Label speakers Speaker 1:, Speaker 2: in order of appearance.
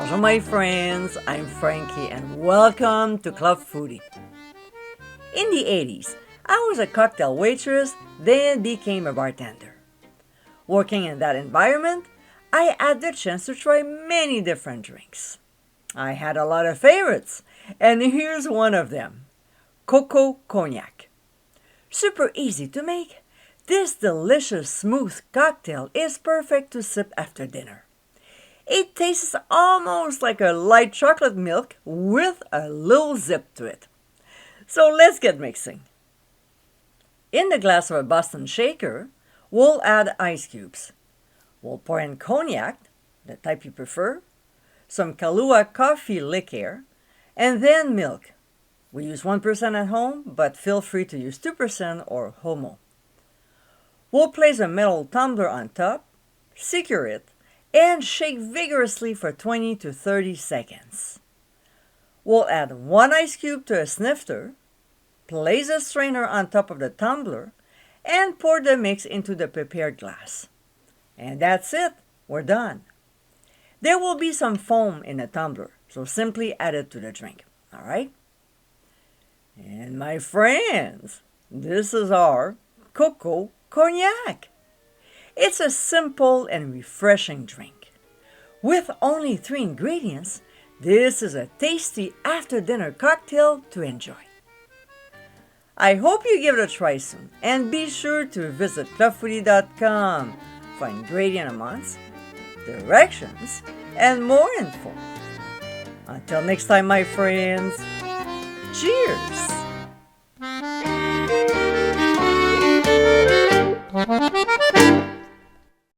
Speaker 1: Bonjour, my friends. I'm Frankie, and welcome to Club Foodie. In the 80s, I was a cocktail waitress, then became a bartender. Working in that environment, I had the chance to try many different drinks. I had a lot of favorites, and here's one of them: Coco Cognac. Super easy to make, this delicious smooth cocktail is perfect to sip after dinner. It tastes almost like a light chocolate milk with a little zip to it. So let's get mixing. In the glass of a Boston shaker, we'll add ice cubes. We'll pour in cognac, the type you prefer, some Kahlua coffee liqueur, and then milk. We use 1% at home, but feel free to use 2% or homo. We'll place a metal tumbler on top, secure it, and shake vigorously for 20 to 30 seconds. We'll add one ice cube to a snifter, place a strainer on top of the tumbler, and pour the mix into the prepared glass. And that's it, we're done. There will be some foam in the tumbler, so simply add it to the drink, all right? And my friends, this is our Coco Cognac. It's a simple and refreshing drink. With only 3 ingredients, this is a tasty after-dinner cocktail to enjoy. I hope you give it a try soon, and be sure to visit clubfoodie.com for ingredient amounts, directions, and more info. Until next time, my friends, cheers!